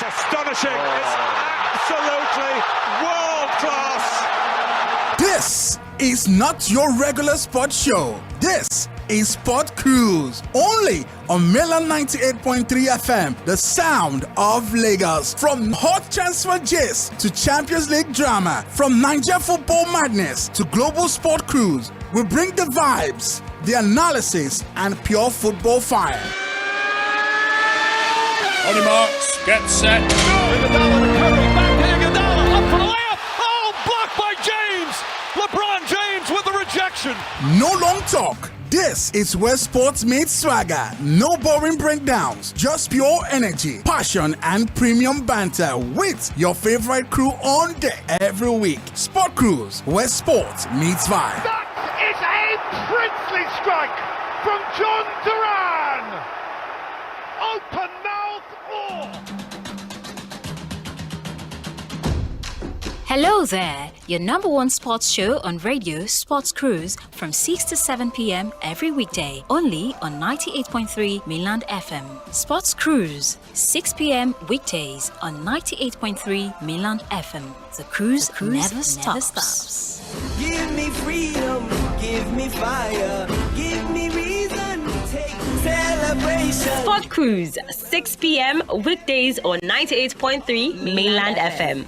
That's astonishing. It's absolutely world class. This is not your regular sports show. This is Sport Cruise, only on Milan 98.3 FM, the sound of Lagos. From hot transfer gist to Champions League drama, from Niger football madness to global sport cruise, we bring the vibes, the analysis, and pure football fire. On your marks, get set. Iguodala to Curry, back to Iguodala, up for the layup. Oh, blocked by James. LeBron James with the rejection. No long talk. This is where sports meets swagger. No boring breakdowns, just pure energy, passion, and premium banter with your favorite crew on deck every week. Sport Cruise, where sports meets vibe. That is a princely strike from John Duran. Open mouth or... Hello there, your number one sports show on radio, Sports Cruise, from 6 to 7 p.m. every weekday, only on 98.3 Mainland FM. Sports Cruise, 6 p.m. weekdays on 98.3 Mainland FM. The cruise never stops. Give me freedom, give me fire, give me reason, take celebration. Sport Cruise, 6 p.m. weekdays on 98.3 Mainland FM.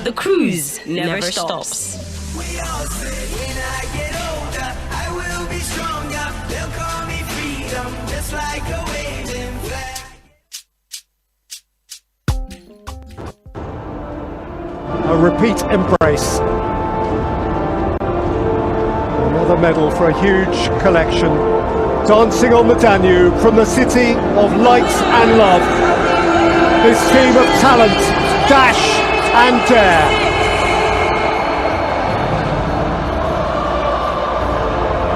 The cruise never stops. We all say when I get older, I will be stronger. They'll call me freedom, just like a waving flag. A repeat embrace. Another medal for a huge collection. Dancing on the Danube from the city of light and love. This team of talent, dash and dare.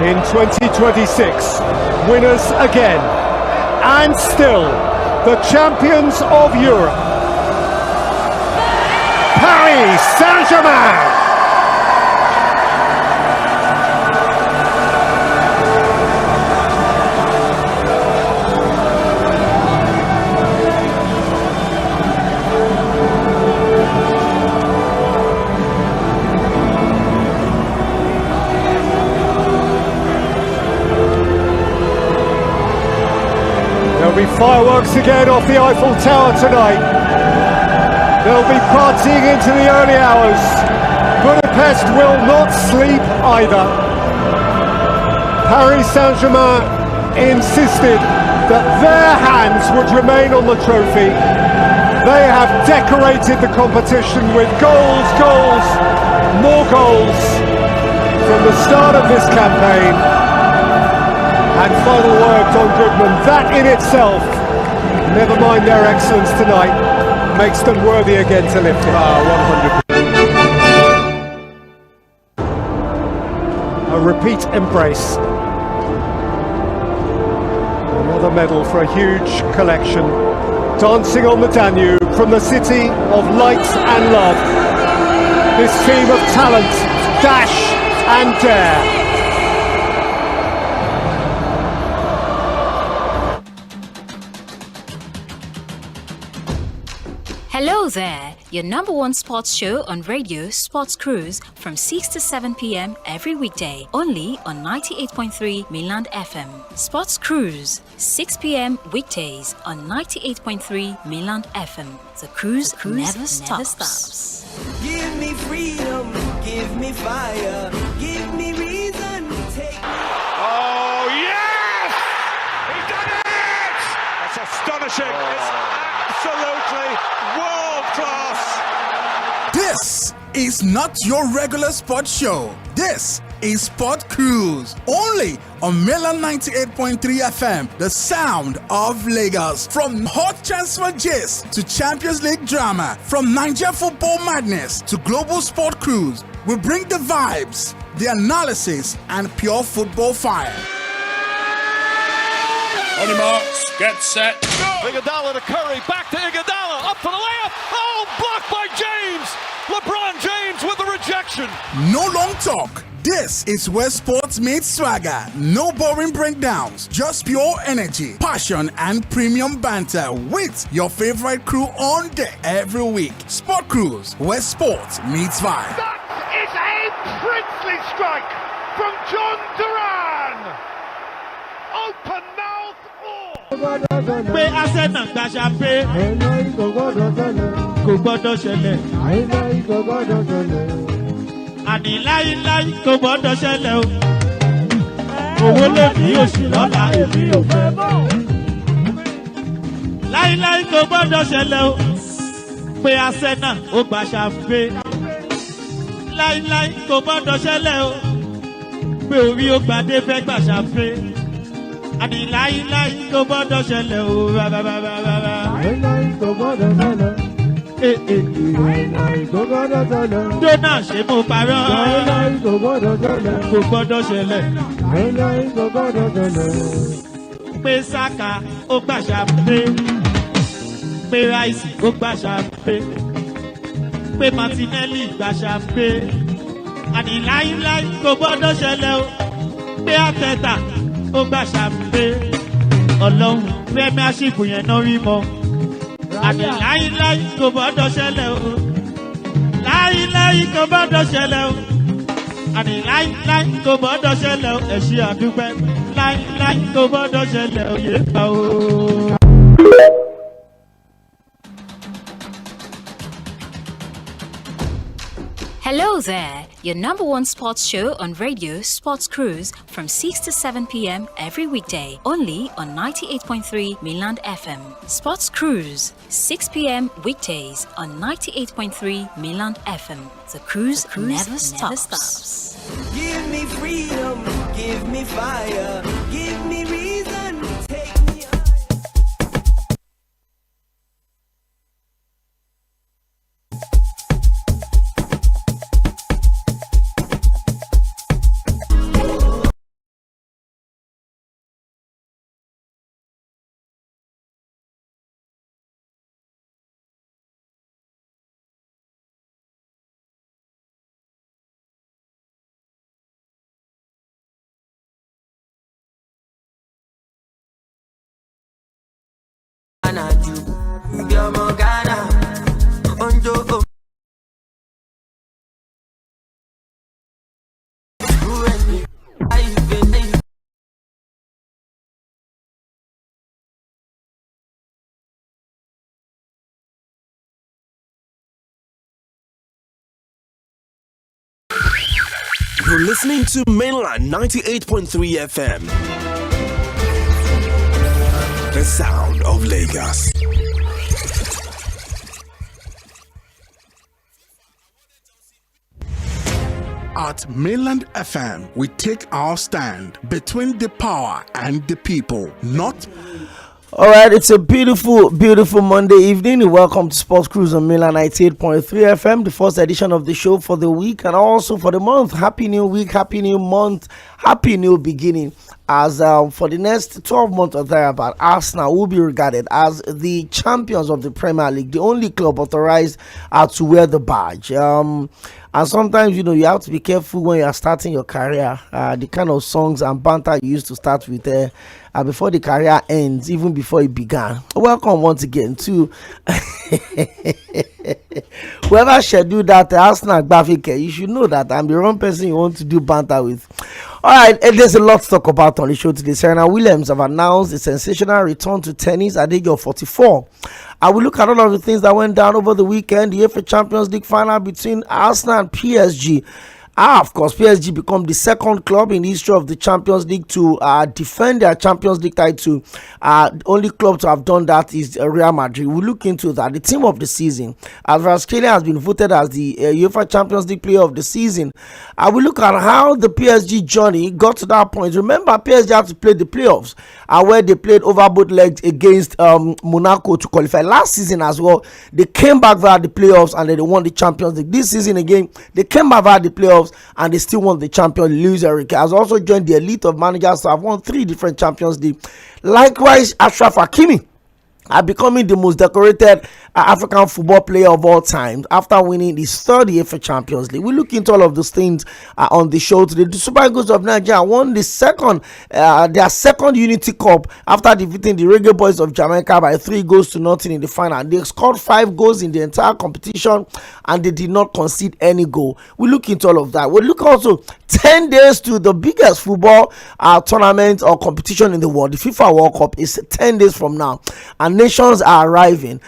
In 2026, winners again, and still the champions of Europe. Paris Saint-Germain. There'll be fireworks again off the Eiffel Tower tonight. They'll be partying into the early hours. Budapest will not sleep either. Paris Saint-Germain insisted that their hands would remain on the trophy. They have decorated the competition with goals, goals, more goals from the start of this campaign. And final word, Don Goodman, that in itself, never mind their excellence tonight, makes them worthy again to lift it. 100%. A repeat embrace. Another medal for a huge collection. Dancing on the Danube from the city of light and love. This team of talent, dash and dare. Hello there, your number one sports show on radio, Sports Cruise, from 6 to 7 p.m. every weekday, only on 98.3 Mainland FM. Sports Cruise, 6 p.m. weekdays on 98.3 Mainland FM. The cruise never stops. Give me freedom, give me fire, give me reason, take me. Oh, yes! He's done it! That's astonishing. It's absolutely world class. This is not your regular sports show. This is Sport Cruise, only on Milan 98.3 FM, the sound of Lagos. From hot transfer gist to Champions League drama, from Niger football madness to global sport cruise, we bring the vibes, the analysis, and pure football fire. On your marks, get set. Iguodala to Curry, back to Iguodala, up for the layup. Oh, blocked by James. LeBron James with the rejection. No long talk. This is where sports meets swagger. No boring breakdowns, just pure energy, passion, and premium banter with your favorite crew on deck every week. Sport Cruise, where sports meets vibe. That is a princely strike from John Duran. Open mouth or. pé Arsenal gbàṣà pé kò gbọ́dọ̀ ṣẹlẹ̀ àní láíláí kò gbọ́dọ̀ ṣẹlẹ̀ o owó lèmi òṣì lọ́la èmi ò fẹ́ láíláí kò gbọ́dọ̀ ṣẹlẹ̀ o pé Arsenal ó gbàṣà pé láíláí kò gbọ́dọ̀ ṣẹlẹ̀ o pé orí ó gbàdé fẹ́ gbàṣà pé. Àní láíláí kò gbọ́dọ̀ ṣẹlẹ̀ o bàbá. Láíláí kò gbọ́dọ̀ ṣẹlẹ̀. Láíláí kò gbọ́dọ̀ ṣẹlẹ̀. Dóná ṣe mo parọ́. Láíláí kò gbọ́dọ̀ ṣẹlẹ̀. Kò gbọ́dọ̀ ṣẹlẹ̀. Láíláí kò gbọ́dọ̀ ṣẹlẹ̀. Pé Saka ó gbàṣà pé. Pé Rice ó gbàṣà pé. Pé Martinelli gbàṣà pé. Àní láíláí kò gbọ́dọ̀ ṣẹlẹ̀ o. Pé Arteta ó gbà ṣàpè ọlọ́run fẹ́mi àṣìkò yẹn náà rí mọ́ àní láíláí kò gbọ́dọ̀ ṣẹlẹ̀ o láíláí kò gbọ́dọ̀ ṣẹlẹ̀ o àní láíláí kò gbọ́dọ̀ ṣẹlẹ̀ o ẹ̀ṣin àdúpẹ́ láíláí kò gbọ́dọ̀ ṣẹlẹ̀ o yé pa o. Hello there, your number one sports show on radio, Sports Cruise, from 6 to 7 p.m. every weekday, only on 98.3 Mainland FM. Sports Cruise, 6 p.m. weekdays on 98.3 Mainland FM. The cruise never stops. Give me freedom, give me fire, give me reason, take me higher. You're listening to Mainland 98.3 FM. The sound of Lagos. At Mainland FM, we take our stand between the power and the people, not. All right, it's a beautiful Monday evening. Welcome to Sports Cruise on Mainland 98.3 FM, the first edition of the show for the week and also for the month. Happy new week, happy new month, happy new beginning. As for the next 12 months or thereabout, Arsenal will be regarded as the champions of the Premier League, the only club authorized to wear the badge. And sometimes, you have to be careful when you are starting your career. The kind of songs and banter you used to start with before the career ends, even before it began. Welcome once again to whoever scheduled that Arsenal graphic. You should know that I'm the wrong person you want to do banter with. All right, there's a lot to talk about on the show today. Serena Williams have announced a sensational return to tennis at the age of 44. I will look at all of the things that went down over the weekend. The UEFA Champions League final between Arsenal and PSG. Of course, PSG become the second club in the history of the Champions League to defend their Champions League title. The only club to have done that is Real Madrid. We'll look into that. The team of the season, Kvaratskhelia has been voted as the UEFA Champions League player of the season. I will look at how the PSG journey got to that point. Remember, PSG had to play the playoffs, where they played over both legs against Monaco to qualify. Last season as well, they came back via the playoffs and then they won the Champions League. This season again, they came back via the playoffs and they still won the champion. Luis Enrique has also joined the elite of managers to have won 3 different Champions League. Likewise, Achraf Hakimi becoming the most decorated African football player of all time after winning his third UEFA Champions League. We look into all of those things on the show today. The Super Eagles of Nigeria won their second Unity Cup after defeating the Reggae Boys of Jamaica by 3-0 in the final. They scored 5 goals in the entire competition and they did not concede any goal. We look into all of that. We look also 10 days to the biggest football tournament or competition in the world. The FIFA World Cup is 10 days from now, and nations are arriving.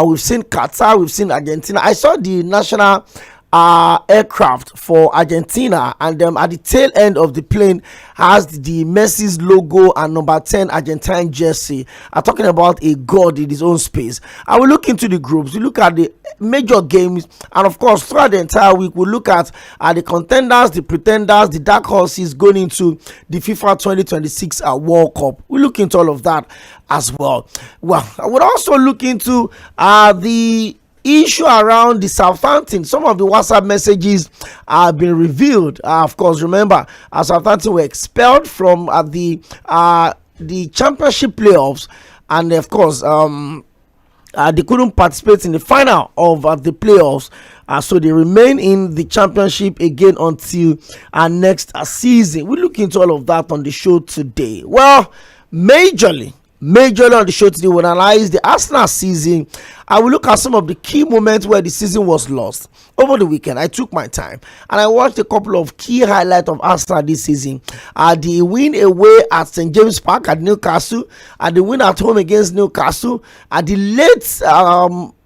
We've seen Qatar, we've seen Argentina. I saw the national aircraft for Argentina, and at the tail end of the plane has the Messi's logo and number 10 Argentine jersey. I'm talking about a god in his own space. I will look into the groups. We look at the major games, and of course throughout the entire week we'll look at the contenders, the pretenders, the dark horses going into the FIFA 2026 World Cup. We'll look into all of that as well. Well, I would also look into the issue around the Southampton. Some of the WhatsApp messages have been revealed. Of course, remember, Southampton were expelled from the championship playoffs, and of course, they couldn't participate in the final of the playoffs. So they remain in the championship again until next season. We look into all of that on the show today. Well, majorly on the show today, we'll analyze the Arsenal season. I will look at some of the key moments where the season was lost. Over the weekend, I took my time and I watched a couple of key highlights of Arsenal this season. The win away at St. James Park at Newcastle, and the win at home against Newcastle, the late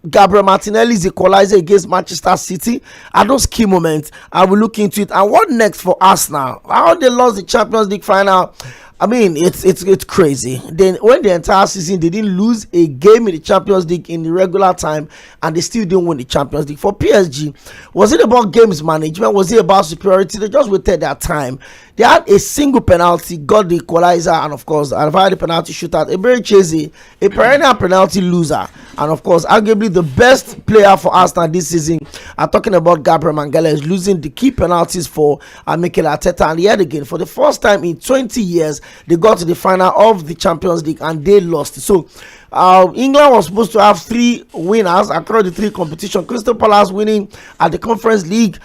Gabriel Martinelli's equalizer against Manchester City. Are those key moments? I will look into it. And what next for Arsenal? How they lost the Champions League final? I mean, it's crazy. Then when the entire season they didn't lose a game in the Champions League in the regular time, and they still didn't win the Champions League. For PSG, was it about games management? Was it about superiority? They just waited their time. They had a single penalty, got the equalizer, and of course, via the penalty shootout, Echeze, a perennial penalty loser, and of course, arguably the best player for Arsenal this season. I'm talking about Gabriel Magalhaes losing the key penalties for Mikel Arteta, and yet again, for the first time in 20 years, they got to the final of the Champions League and they lost. So England was supposed to have 3 winners across the 3 competitions. Crystal Palace winning at the Conference League,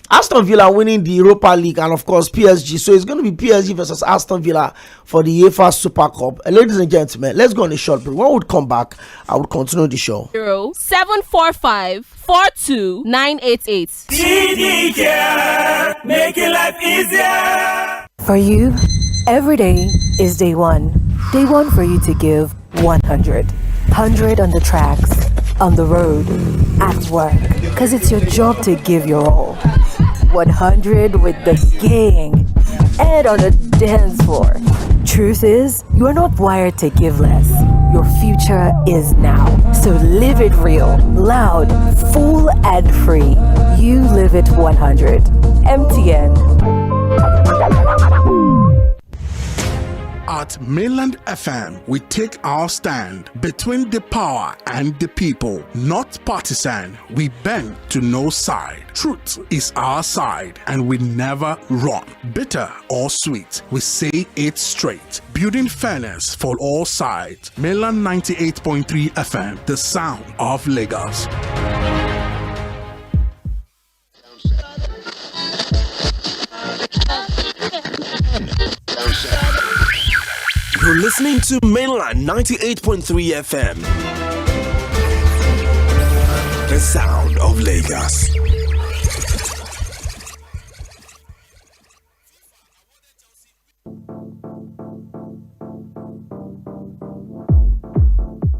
Aston Villa winning the Europa League, and of course PSG. So it's going to be PSG versus Aston Villa for the UEFA Super Cup. Ladies and gentlemen, let's go on a short break. When we come back, I will continue the show. 745 42988. DDCare, making life easier. For you, every day is day one. Day one for you to give 100. 100 on the tracks, on the road, at work. Because it's your job to give your all. 100 with the gang and on the dance floor. Truth is, you are not wired to give less. Your future is now. So live it real, loud, full and free. You live it 100. MTN. At Mainland FM, we take our stand between the power and the people. Not partisan, we bend to no side. Truth is our side, and we never run. Bitter or sweet, we say it straight. Building fairness for all sides. Mainland 98.3 FM, the sound of Lagos. You're listening to Mainland 98.3 FM. The sound of Lagos.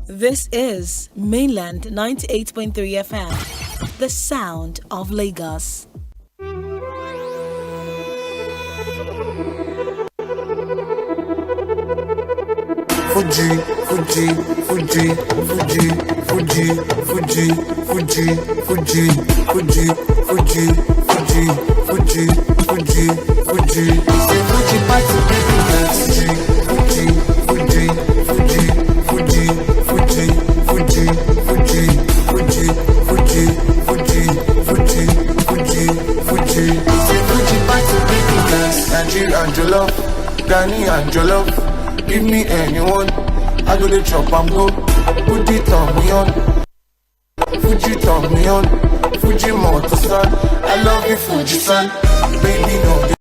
This is Mainland 98.3 FM, the sound of Lagos. Fuji, Fuji, Fuji, Fuji, Fuji, Fuji, Fuji, Fuji, Fuji, Fuji, Fuji, Fuji, Fuji, Fuji. Say Fuji party Fuji, Fuji, Fuji, Fuji, Fuji, Fuji, Fuji, Fuji, Fuji, Fuji, Fuji, Fuji, Fuji, Fuji. Say Fuji party Nigeria and Jollof, Gani and Jollof. Give me anyone, I go to chop and go. Put it on me on. Fuji turn me on. Fuji motor son. I love you, Fuji son. Baby, no.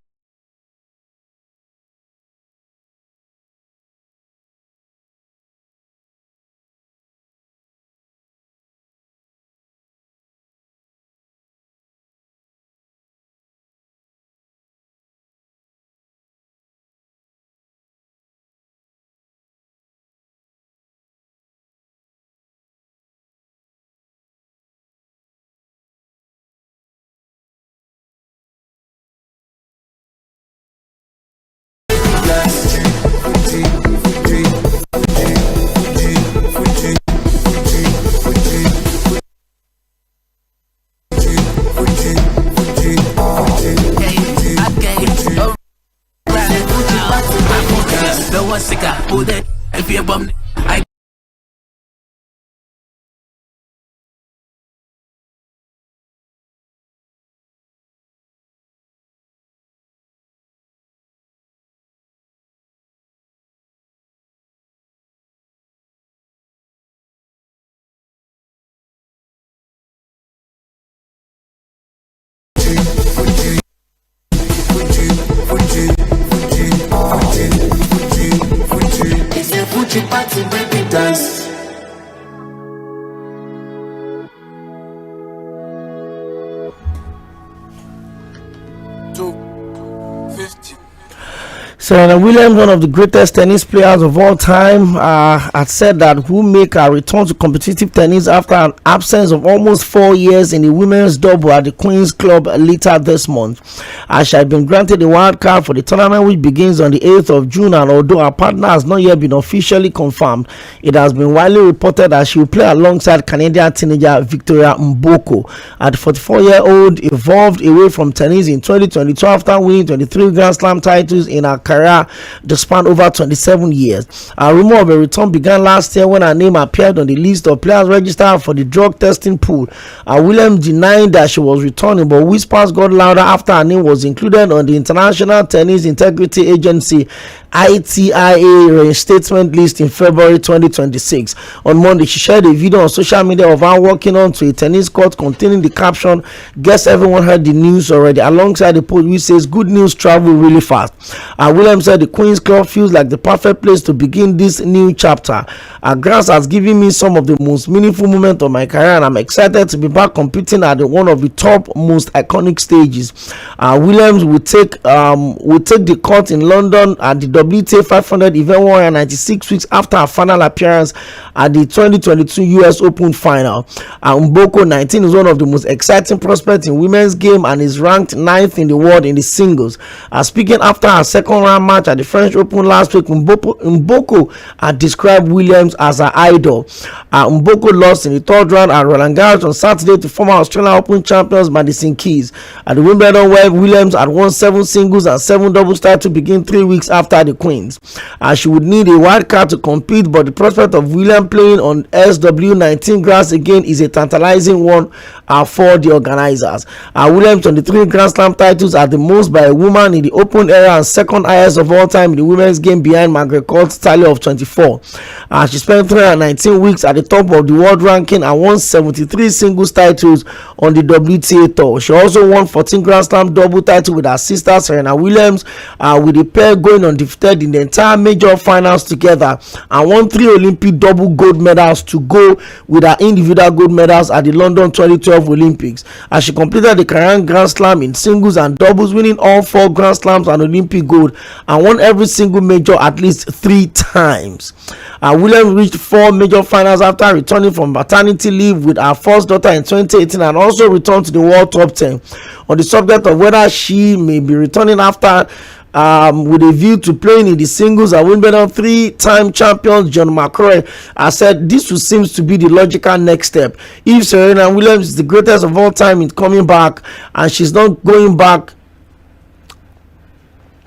Party, baby, dance. Serena Williams, one of the greatest tennis players of all time, had said that who make a return to competitive tennis after an absence of almost 4 years in the women's double at the Queen's Club later this month. She had been granted a wild card for the tournament, which begins on the 8th of June, and although her partner has not yet been officially confirmed, it has been widely reported that she will play alongside Canadian teenager Victoria Mboko. At 44-year-old evolved away from tennis in 2022 after winning 23 Grand Slam titles in her career that spanned over 27 years. A rumor of a return began last year when her name appeared on the list of players registered for the drug testing pool. Williams denied that she was returning, but whispers got louder after her name was included on the International Tennis Integrity Agency ITIA reinstatement list in February 2026. On Monday, she shared a video on social media of her walking onto a tennis court containing the caption, "Guess everyone heard the news already," alongside a post which says, "Good news travel really fast." Williams said the Queen's Club feels like the perfect place to begin this new chapter. Grass has given me some of the most meaningful moments of my career, and I'm excited to be back competing at one of the top most iconic stages. Williams will take the court in London at the WTA 500 event 196 weeks after her final appearance at the 2022 US Open final. Mboko, 19, is one of the most exciting prospects in women's game and is ranked 9th in the world in the singles. Speaking after her second round match at the French Open last week, Mboko described Williams as her idol. Mboko lost in the third round at Roland Garros on Saturday to former Australian Open champions Madison Keys. At the Wimbledon, where Williams had won 7 singles and 7 doubles titles to begin 3 weeks after the Queens. She would need a wild card to compete, but the prospect of Williams playing on SW19 grass again is a tantalizing one for the organizers. Williams 23 Grand Slam titles are the most by a woman in the Open era and second highest of all time in the women's game behind Margaret Court's tally of 24. She spent 319 weeks at the top of the world ranking and won 73 singles titles on the WTA tour. She also won 14 Grand Slam double titles with her sister Serena Williams, with the pair going undefeated in the entire major finals together, and won 3 Olympic double gold medals to go with her individual gold medals at the London 2012 Olympics. She completed the career Grand Slam in singles and doubles, winning all 4 Grand Slams and Olympic gold, and won every single major at least 3 times. Williams reached 4 major finals after returning from maternity leave with her first daughter in 2018, and also returned to the world top 10. On the subject of whether she may be returning after with a view to playing in the singles, Wimbledon 3-time champion John McEnroe said this seems to be the logical next step. If Serena Williams is the greatest of all time in coming back, and she's not going back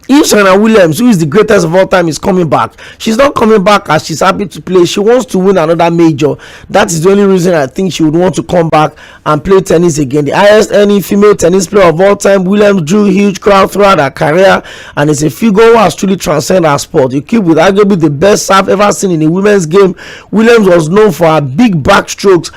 if Serena Williams, who is the greatest of all time, is coming back, she's not coming back as she's happy to play. She wants to win another major. That is the only reason I think she would want to come back and play tennis again. The highest earning female tennis player of all time, Williams drew huge crowd throughout her career and is a figure who has truly transcended her sport. Equipped with arguably the best serve ever seen in a women's game, Williams was known for her big backstrokes,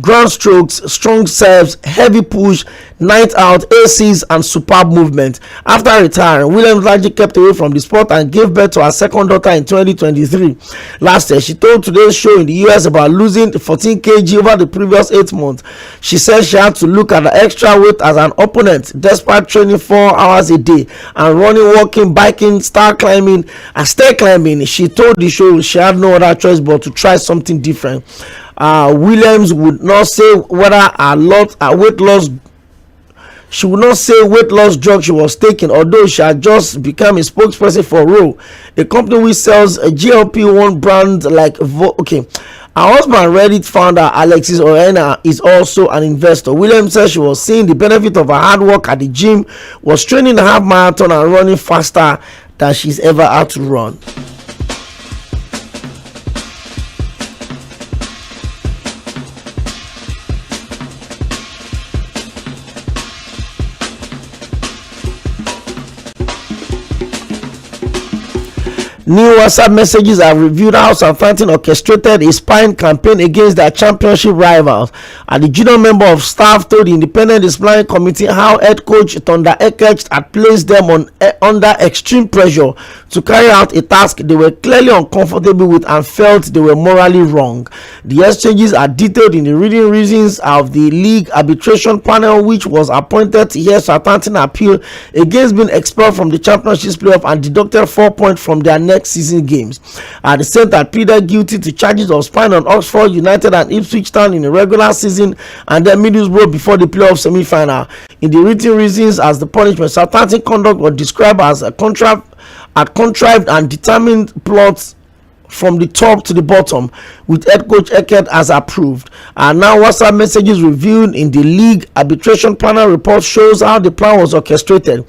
ground strokes, strong serves, heavy push, night out, aces, and superb movement. After retiring, Williams largely kept away from the sport and gave birth to her second daughter in 2023. Last year, she told Today's Show in the US about losing 14 kg over the previous 8 months. She said she had to look at the extra weight as an opponent despite training 4 hours a day and running, walking, biking, stair climbing. She told the show she had no other choice but to try something different. Williams would not say whether her weight loss. She would not say weight loss drug she was taking, although she had just become a spokesperson for Ro, a company which sells a GLP-1 brand like Her husband, Reddit founder Aḻe BP is also an investor. Williams says she was seeing the benefit of her hard work at the gym, was training a half marathon and running faster than she's ever had to run. New WhatsApp messages have revealed how Southampton orchestrated a spying campaign against their championship rivals. And the junior member of staff told the Independent Disciplinary Committee how head coach 𝐴ᴛᴏ had placed them under extreme pressure to carry out a task they were clearly uncomfortable with and felt they were morally wrong. The exchanges are detailed in the written reasons of the league arbitration panel, which was appointed to hear Southampton appeal against being expelled from the championship playoff and deducted 4 points from their next season games. The centre pleaded guilty to charges of spying on Oxford United and Ipswich Town in the regular season and then Middlesbrough before the playoff semi-final. In the written reasons as the punishment, Southampton conduct was described as a contrived and determined plots from the top to the bottom, with head coach 𝐴ᴛᴏ as approved. And now WhatsApp messages reviewed in the league arbitration panel report shows how the plan was orchestrated.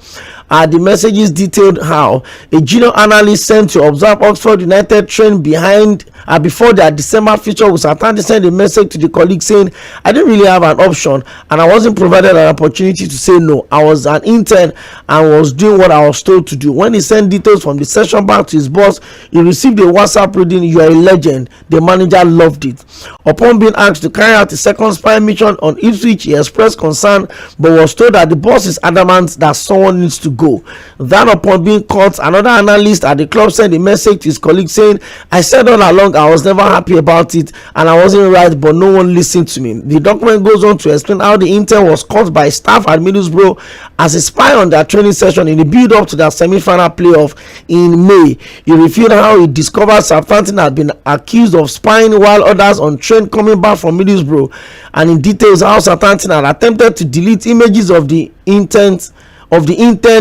The messages detailed how a junior analyst sent to observe Oxford United train before their December feature with Southampton sent a message to the colleague saying, "I didn't really have an option and I wasn't provided an opportunity to say no. I was an intern and was doing what I was told to do." When he sent details from the session back to his boss, he received a WhatsApp reading, "You are a legend." The manager loved it. Upon being asked to carry out a second spy mission on Ipswich, he expressed concern but was told that the boss is adamant that someone needs to go. Then upon being caught, another analyst at the club sent a message to his colleague saying, "I said all along I was never happy about it and I wasn't right, but no one listened to me." The document goes on to explain how the intern was caught by staff at Middlesbrough as a spy on their training session in the build-up to their semi-final playoff in May. He revealed how he discovered Southampton had been accused of spying while others on train coming back from Middlesbrough, and in details how Southampton had attempted to delete images of the intern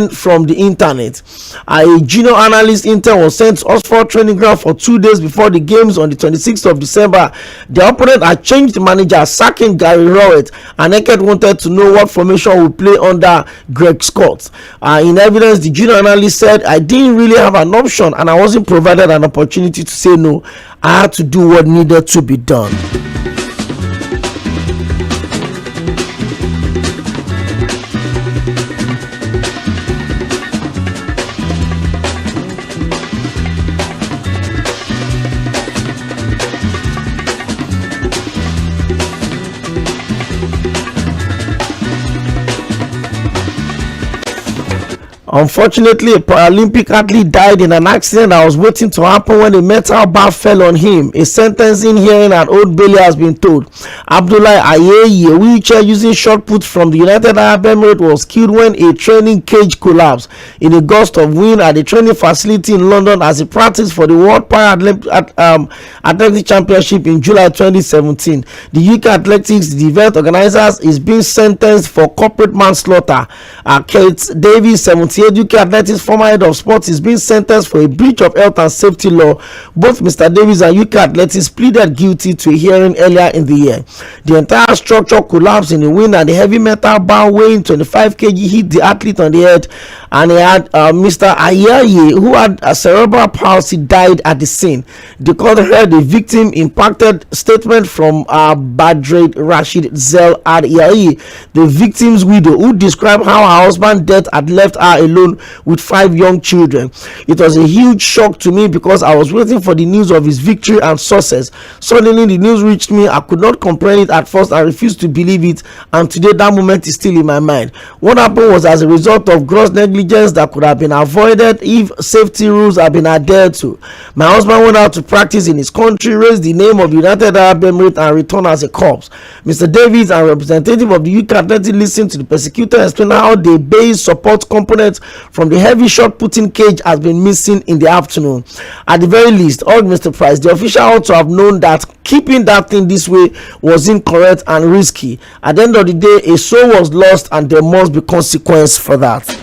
from the internet. A junior analyst intern was sent to Oxford training ground for 2 days before the games on the 26th of December. The opponent had changed the manager, sacking Gary Rowett, and 𝐴ᴛᴏ wanted to know what formation would play under Greg Scott. In evidence, the junior analyst said, "I didn't really have an option and I wasn't provided an opportunity to say no. I had to do what needed to be done." Unfortunately, a Paralympic athlete died in an accident that was waiting to happen when a metal bar fell on him. A sentencing hearing at Old Bailey has been told. Abdullahi Ayeyi, a wheelchair using shot put from the United Arab Emirates, was killed when a training cage collapsed in a gust of wind at the training facility in London as he practiced for the World Athletic Championship in July 2017. The UK Athletics, the event organizers, is being sentenced for corporate manslaughter. Kate Davies, 78, 28, UK Athletics former head of sports is being sentenced for a breach of health and safety law. Both Mr. Davies and UK Athletics pleaded guilty to a hearing earlier in the year. The entire structure collapsed in the wind and the heavy metal bar weighing 25 kg hit the athlete on the head, and he had Mr. Aᴅᴜᴜ, who had a cerebral palsy, died at the scene. The court heard the victim impacted statement from Badred Rashid Zel Aᴅᴜᴜ, the victim's widow, who described how her husband's death had left her alone with 5 young children. It was a huge shock to me because I was waiting for the news of his victory and success. Suddenly the news reached me. I could not comprehend it at first. I refused to believe it, and today that moment is still in my mind. What happened was as a result of gross negligence that could have been avoided if safety rules had been adhered to. My husband went out to practice in his country, raised the name of the United Arab Emirates, and returned as a corpse. Mr. Davies and representative of the UK Athletics listened to the prosecutor explain how the base support component from the heavy shot putting cage has been missing in the afternoon. At the very least, Mr. Price, the official ought to have known that keeping that thing this way was incorrect and risky. At the end of the day, a soul was lost and there must be consequence for that.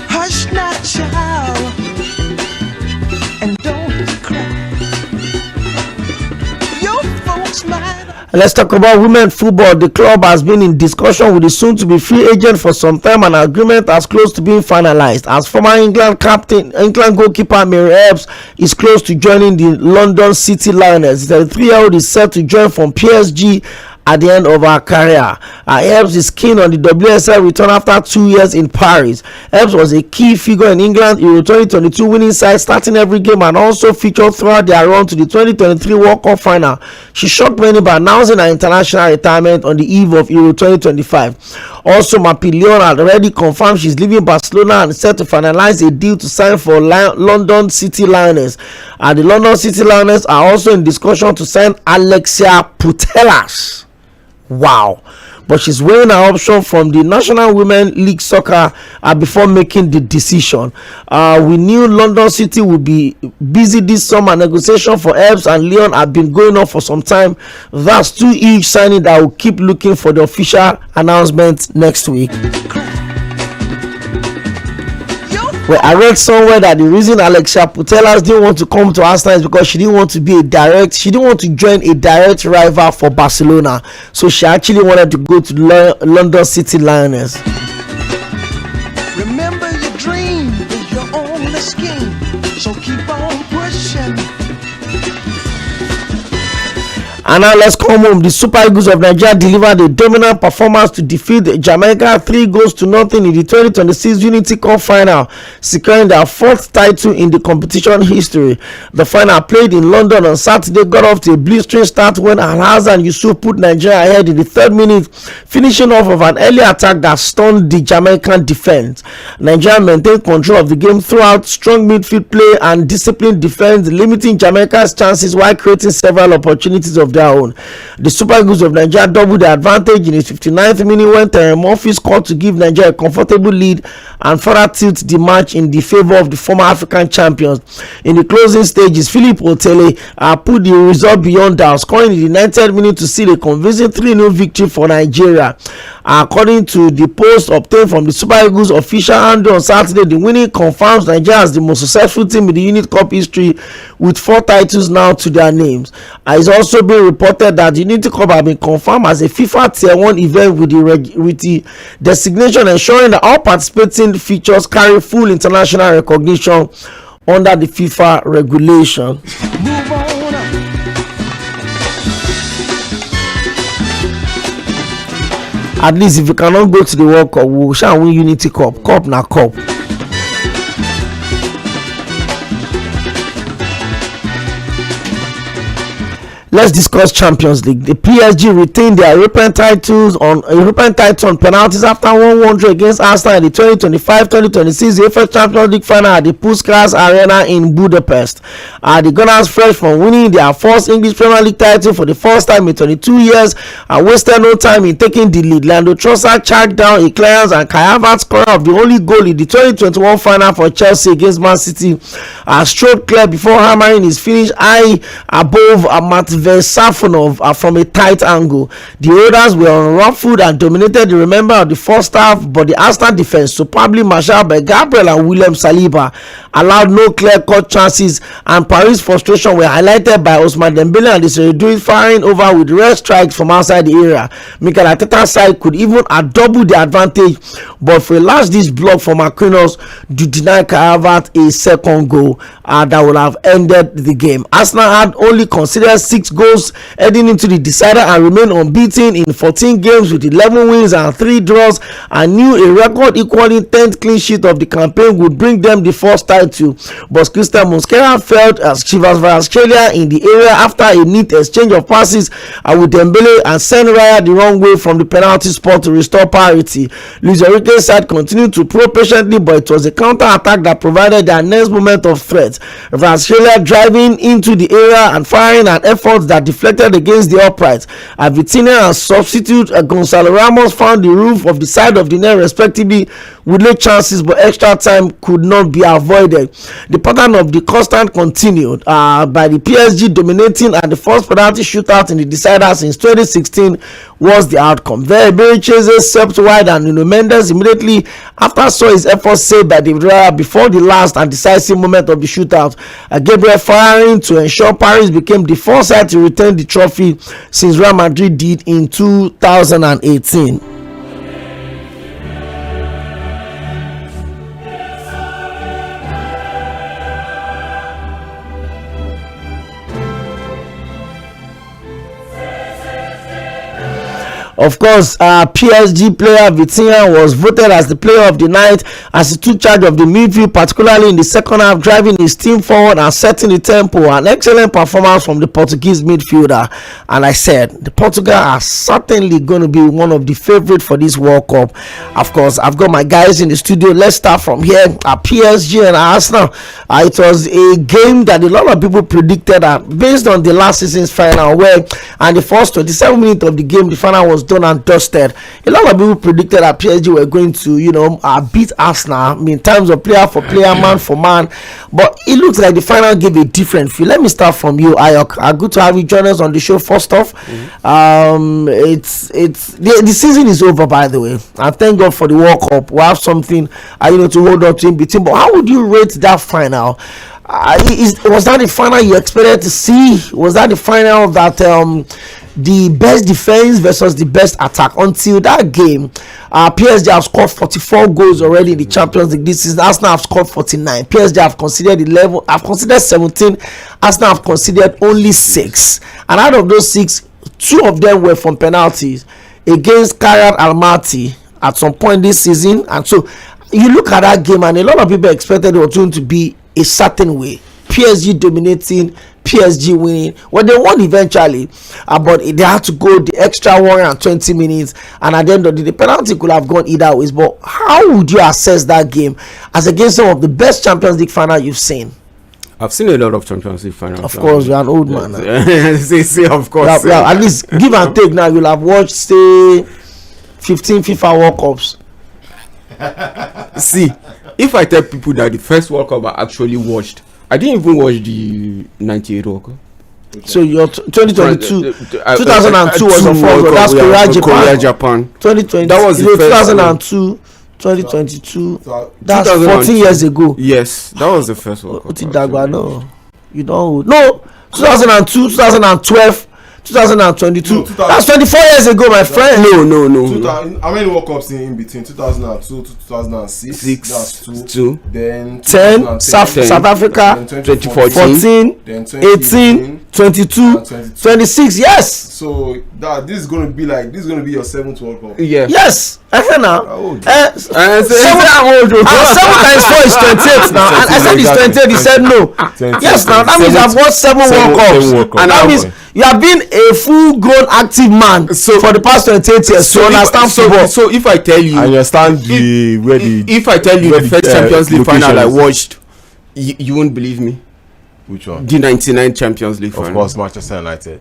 Hush not, child, and don't cry. Your folks might. Let's talk about women football. The club has been in discussion with the soon-to-be free agent for some time, and agreement has close to being finalized. As former England goalkeeper Mary Ebbs is close to joining the London City Lioness. The 33-year-old is set to join from PSG at the end of her career. Ebbs is keen on the WSL return after 2 years in Paris. Ebbs was a key figure in England Euro 2022 winning side, starting every game and also featured throughout their run to the 2023 World Cup final. She shocked many by announcing her international retirement on the eve of Euro 2025. Also, Mapi Leon had already confirmed she's leaving Barcelona and set to finalize a deal to sign for London City Lioness. The London City Lioness are also in discussion to sign Alexia Putellas. Wow. But she's weighing her option from the National Women League Soccer before making the decision. We knew London City would be busy this summer. Negotiation for Ebbs and Leon have been going on for some time. That's 2 huge signings that will keep looking for the official announcement next week. Well, I read somewhere that the reason Alexia Putellas didn't want to come to Arsenal is because she didn't want to join a direct rival for Barcelona. So she actually wanted to go to London City Lioness. Remember, your dream is your only scheme, so keep on pushing. And now let's come home. The Super Eagles of Nigeria delivered a dominant performance to defeat Jamaica 3-0 in the 2026 Unity Cup final, securing their 4th title in the competition history. The final, played in London on Saturday, got off to a blistering start when Al-Hassan Yusuf put Nigeria ahead in the 3rd minute, finishing off of an early attack that stunned the Jamaican defense. Nigeria maintained control of the game throughout, strong midfield play and disciplined defense, limiting Jamaica's chances while creating several opportunities of their own. The Super Eagles of Nigeria doubled the advantage in the 59th minute when Terry Murphy scored to give Nigeria a comfortable lead and further tilt the match in the favor of the former African champions. In the closing stages, Philip Otele put the result beyond doubt, scoring in the 90th minute to seal a convincing 3-0 victory for Nigeria. According to the post obtained from the Super Eagles official handle on Saturday, the winning confirms Nigeria as the most successful team in the Unit Cup history, with 4 titles now to their names. It's also been reported that the Unity Cup has been confirmed as a FIFA Tier 1 event with the designation ensuring that all participating features carry full international recognition under the FIFA regulation. Move on up. At least if you cannot go to the World Cup, we shall win Unity Cup. Cup na cup. Let's discuss Champions League. The PSG retained their European title on penalties after 1-1 against Arsenal in the 2025-2026 UEFA Champions League final at the Puskás Arena in Budapest. The Gunners, fresh from winning their first English Premier League title for the first time in 22 years, wasted no time in taking the lead. Leandro Trossard charged down @Iclians and Kai Havertz, scorer of the only goal in the 2021 final for Chelsea against Man City, strode clear before hammering his finish high above Matvei Safonov from a tight angle. The Oilers were on rough foot and dominated the remainder of the first half, but the Arsenal defense, superbly marshaled by Gabriel and William Saliba, allowed no clear-cut chances, and Paris' frustration were highlighted by Ousmane Dembele and the Seydou firing over with red strikes from outside the area. Mikel Arteta's side could even double the advantage, but for a last-ditch block from Marquinhos to deny Kai Havertz a second goal that would have ended the game. Arsenal had only considered 6 goals heading into the decider and remained unbeaten in 14 games with 11 wins and 3 draws, and knew a record equaling 10th clean sheet of the campaign would bring them the first title. But Christian Mosquera felt as Chivas Australia in the area after a neat exchange of passes with Dembele and sent Raya the wrong way from the penalty spot to restore parity. Luis Enrique's side continued to probe patiently, but it was a counter-attack that provided their next moment of threat. Australia driving into the area and firing an effort that deflected against the uprights. Vitinha and substitute Gonzalo Ramos found the roof of the side of the net respectively with late chances, but extra time could not be avoided. The pattern of the constant continued by the PSG dominating, and the first penalty shootout in the decider since 2016 was the outcome. Ḥbɛrɛcheze swept wide, and Nuno Mendes immediately after saw his efforts saved by David Raya before the last and decisive moment of the shootout. Gabriel firing to ensure Paris became the first side to retain the trophy since Real Madrid did in 2018. Of course, PSG player Vitinha was voted as the player of the night as he took charge of the midfield, particularly in the second half, driving his team forward and setting the tempo. An excellent performance from the Portuguese midfielder. And I said, the Portugal are certainly going to be one of the favorites for this World Cup. Of course, I've got my guys in the studio. Let's start from here. PSG and Arsenal. It was a game that a lot of people predicted based on the last season's final, and the first 27 minutes of the game, the final was done and dusted. A lot of people predicted that PSG were going to, beat Arsenal in terms of player for player, man for man. But it looks like the final gave a different feel. Let me start from you, Ayok. Good to have you join us on the show. First off, the season is over, by the way, and thank God for the World Cup. We have something, to hold on to in between. But how would you rate that final? Was that the final you expected to see? Was that the final that the best defense versus the best attack? Until that game, PSG have scored 44 goals already in the Champions League this season. Arsenal have scored 49. PSG have considered 11. I've considered 17. Arsenal have considered only 6. And out of those 6, 2 of them were from penalties against Kylian Almaty at some point this season. And so you look at that game, and a lot of people expected it to be a certain way. PSG dominating, PSG winning. Well, they won eventually, but they had to go the extra 120 minutes, and at the end of the day, the penalty could have gone either ways. But how would you assess that game as against some of the best Champions League final you've seen? I've seen a lot of Champions League finals. Of course, you're an old man. See, of course. Yeah, at least give and take. Now you'll have watched, say, 15 FIFA World Cups. See, if I tell people that the first World Cup I actually watched, I didn't even watch the 98 World Cup. So your 2022, 2002 was the first. That's Korea Japan. 2020. That was the 2002. 2022. That's 14 years ago. Yes, that was the first World Cup. No, you don't. No, 2002, 2012. 2022. That's 24 years ago, my friend. No. How many World Cups in between 2002 to 2006? That's 2. Then 10. South Africa. 2014. 14. 18. 22, 26, yes. So this is going to be your 7th World Cup. Yeah. Yes. Now. 7 times 4 is 28 now. And I said it's 28. He said no. Yes. Now that means I've watched 7 World Cups, and that means you have been a full-grown active man for the past 28 years. So understand football. So if I tell you, if I tell you the first Champions League final I watched, you won't believe me. Which one? The 99 Champions League final. Of course, Manchester United.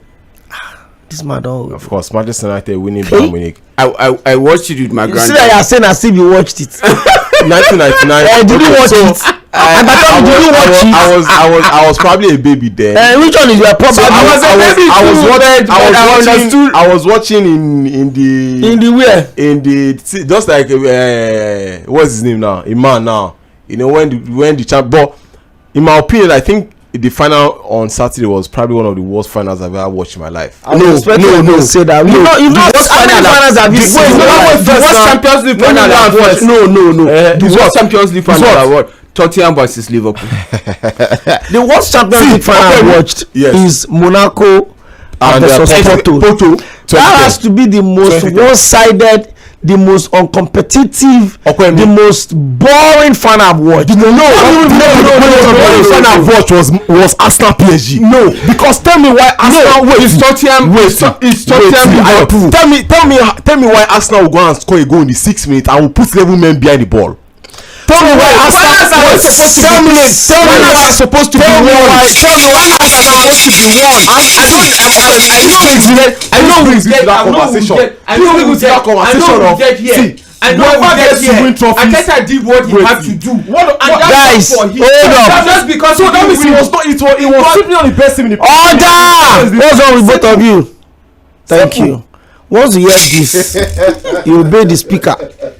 This man don't. Of course, Manchester United winning Bayern Munich. I watched it with my granddad. See that you are saying as if you watched it. 1999. Did you watch it? I was probably a baby then. Which one is your problem? I was watching in the where? In the just like what's his name now? Iman now. You know when the champ. But in my opinion, I think the final on Saturday was probably one of the worst finals I've ever watched in my life. No. Say that. You've not finals have you seen? The worst Champions League final I watched. No. The worst Champions League final I watched. Tottenham versus Liverpool. The worst Champions League final I watched is Monaco and Porto. That has to be the most one-sided, the most uncompetitive, the most boring final I've watched. No. The final I've watched was Arsenal PSG. No, because tell me why Arsenal is Tottenham. Liverpool. Tell me why Arsenal will go and score a goal in the 6 minutes and will put 11 men behind the ball. Tell me why Arsenal was supposed to be one. I know we get that conversation. I know we get here. And whoever gets here, Arteta did what he had to do. Guys, hold up. Just because so that means it was simply on the best team in the order. What's wrong with both of you? Thank you. Once you hear this, you obey the speaker.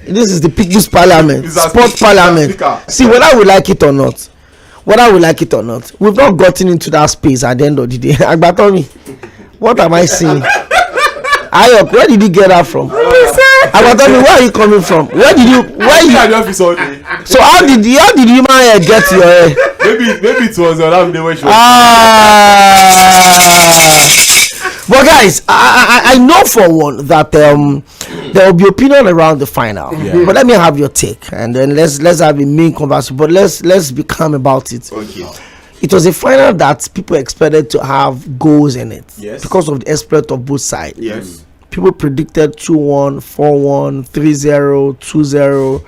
This is the People's Parliament, Sports Parliament. See, whether we like it or not, we've not gotten into that space at the end of the day. Agbatomi, what am I saying? Ayok, where did you get that from? Agbatomi, where are you coming from? So how did you man get your hair? Maybe it was on day when she was. But guys, I know for one that there will be opinion around the final. Yeah. But let me have your take, and then let's have a main conversation. But let's be calm about it. Okay. It was a final that people expected to have goals in it, yes, because of the exploit of both sides. Yes. People predicted 2-1, 4-1, 3-0, 2-0.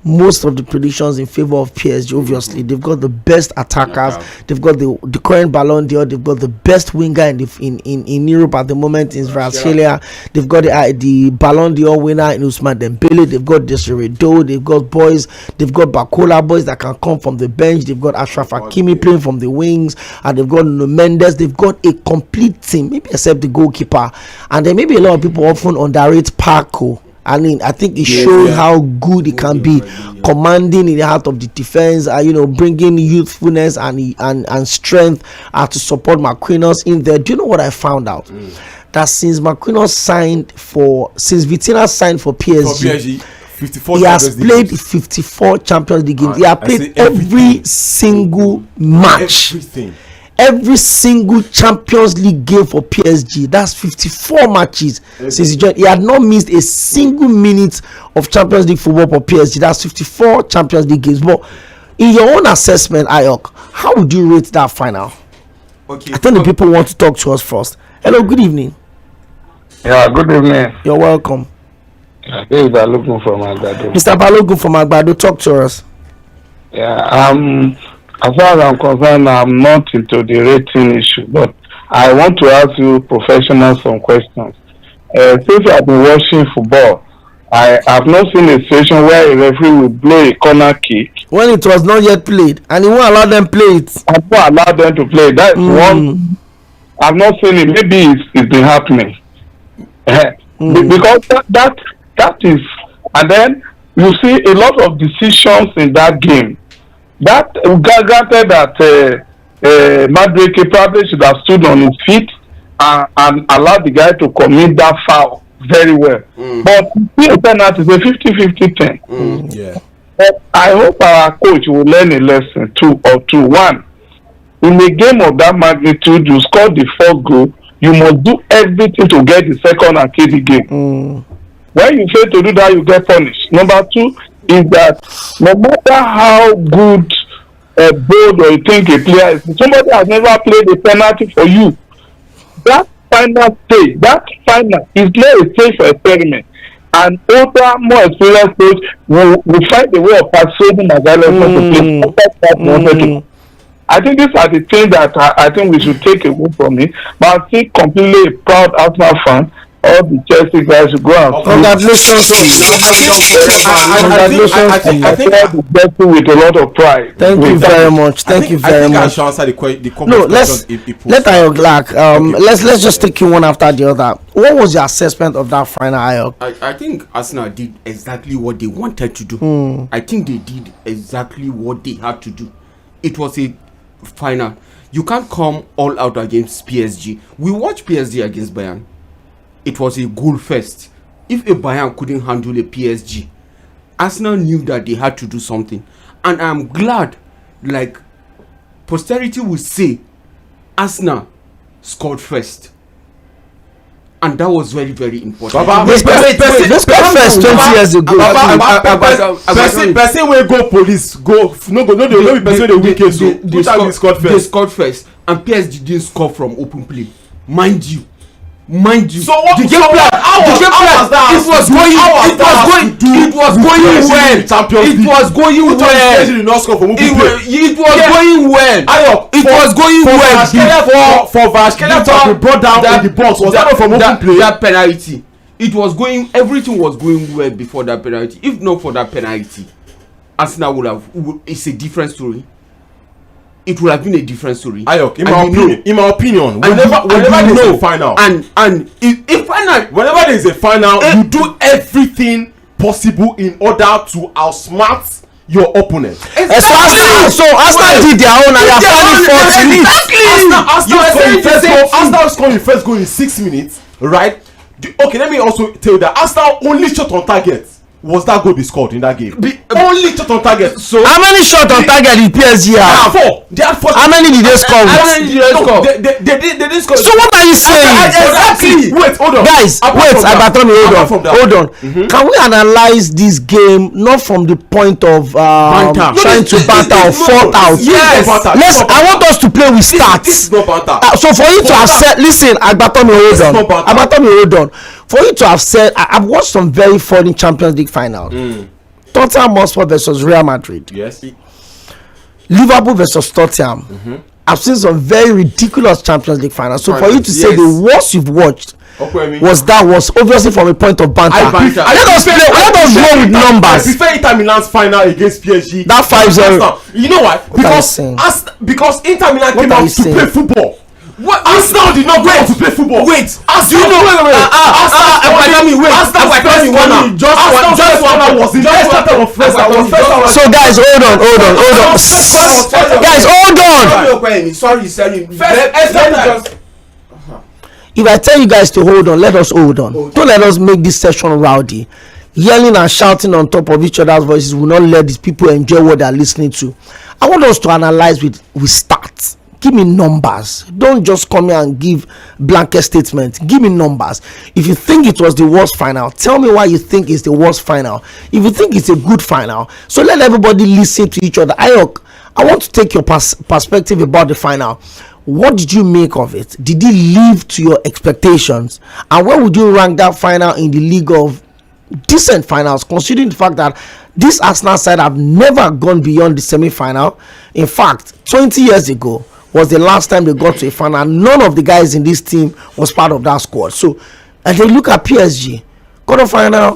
Most of the predictions in favor of PSG. Obviously, they've got the best attackers. They've got the current Ballon d'Or. They've got the best winger in Europe at the moment in Australia. They've got the Ballon d'Or winner in Ousmane Dembele. They've got Desiree Doe. They've got boys. They've got Bakola boys that can come from the bench. They've got Achraf Hakimi playing from the wings, and they've got Nuno Mendes. They've got a complete team, maybe except the goalkeeper. And then maybe a lot of people often underrate Paco. I mean, I think it shows how good it can be, commanding in the heart of the defense, bringing youthfulness and strength to support Marquinhos in there. Do you know what I found out? That since Vitinha signed for PSG, 54 he has played 54 Champions League games. He has played every single match. Every single Champions League game for PSG. That's 54 matches since he joined. He had not missed a single minute of Champions League football for PSG. That's 54 Champions League games. But in your own assessment, Ayok, how would you rate that final? Okay. I think the people want to talk to us first. Hello, good evening. Yeah, good evening. You're welcome. This is Balogun from Agbado. Mr. Balogun from Agbado, talk to us. Yeah, as far as I'm concerned, I'm not into the rating issue, but I want to ask you professionals some questions. Since I've been watching football, I have not seen a situation where a referee will blow a corner kick when it was not yet played, and he won't allow them play it. I won't allow them to play. That's one. I've not seen it. Maybe it's been happening. Because that is, and then you see a lot of decisions in that game. That granted that Madueke probably should have stood on his feet and allowed the guy to commit that foul very well. But the penalty is a 50-50 thing. But I hope our coach will learn a lesson, two. One, in a game of that magnitude, you score the fourth goal, you must do everything to get the second and kill the game. When you fail to do that, you get punished. Number two is that no matter how good bold or you think a player is, somebody has never played a penalty for you. That final stage, that final is not a stage for experiment. And older, more experienced coach will find a way of persuading Agalento to play. I think these are the things that I think we should take away from it. But I'm still completely a proud Arsenal fan. All the Chelsea guys should go and congratulations. I think with a lot of pride. Thank you very much. Thank you very much. I should answer the question. No, let's let's just take you one after the other. What was your assessment of that final, Ayok? I think Arsenal did exactly what they wanted to do. I think they did exactly what they had to do. It was a final. You can't come all out against PSG. We watched PSG against Bayern. It was a goal fest. If a Bayern couldn't handle a PSG, Arsenal knew that they had to do something. And I'm glad, like, posterity will say Arsenal scored first. And that was very, very important. They scored first 20 years ago. Person will go police, go, no, be person they weak so they scored first. And PSG didn't score from open play. Mind you. So what the game plan? It was going well. It was going well. For Vashkele to be brought down in the box. Was that from open play? That penalty. It was going. Everything was going well before that penalty. If not for that penalty, Arsenal would have. It's a different story. It would have been a different story. Ayok, in my opinion, whenever there is a final, and if final, whenever there is a final, you do everything possible in order to outsmart your opponent. Exactly. So Arsenal did their own, and they are finally 40. Arsenal scored the first goal in 6 minutes, right? Okay, let me also tell you that Arsenal only shot on target. Was that goal they scored in that game? Only shot on target. So how many shots on target did PSG have? 4. They had 4. How many did they score? They didn't score. So what are you saying? Exactly. Wait, hold on. Guys, wait. Hold on. Can we analyze this game not from the point of trying to banter or fault out? Yes. I want us to play with stats. This is not banter. So for you to have said, listen, Agbatomi, hold on. For you to have said, I've watched some very funny Champions League finals. Tottenham Hotspur versus Real Madrid. Yes. Liverpool versus Tottenham. I've seen some very ridiculous Champions League finals. So for you to say the worst you've watched was obviously from a point of banter. Let us go with numbers. I prefer Inter Milan's final against PSG. That 5-0. You know why? Because Inter Milan came out to play football. What? Arsenal did not go out to play football. Wait, Arsenal. So guys, hold on. Guys, hold on. Sorry. If I tell you guys to hold on, let us hold on. Don't let us make this session rowdy. Yelling and shouting on top of each other's voices will not let these people enjoy what they are listening to. I want us to analyze with stats. Give me numbers. Don't just come here and give blanket statements. Give me numbers. If you think it was the worst final, tell me why you think it's the worst final. If you think it's a good final, so let everybody listen to each other. Ayok, I want to take your perspective about the final. What did you make of it? Did it live to your expectations? And where would you rank that final in the league of decent finals, considering the fact that this Arsenal side have never gone beyond the semi-final? In fact, 20 years ago was the last time they got to a final, and none of the guys in this team was part of that squad. So, and they look at PSG, quarter-final,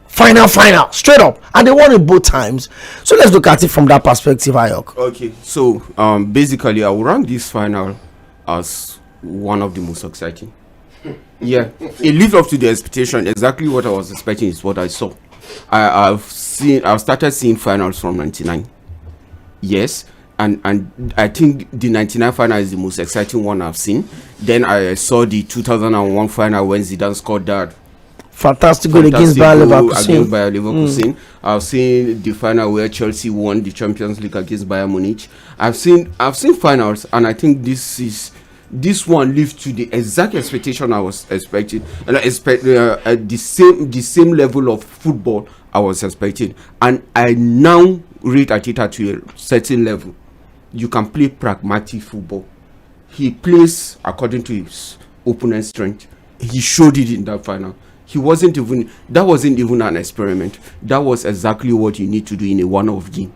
final, straight up, and they won it both times. So let's look at it from that perspective, Ayok. Okay, so basically, I will rank this final as one of the most exciting. Yeah, it lived up to the expectation. Exactly what I was expecting is what I saw. I've started seeing finals from '99. Yes. And I think the 99 final is the most exciting one I've seen. Then I saw the 2001 final when Zidane scored that Fantastic goal against Bayer Leverkusen. I've seen the final where Chelsea won the Champions League against Bayern Munich. I've seen finals, and I think this one lived to the exact expectation I was expecting, and I expect the same level of football I was expecting, and I now rate Arteta to a certain level. You can play pragmatic football. He plays according to his opponent's strength. He showed it in that final. That wasn't even an experiment. That was exactly what you need to do in a one-off game,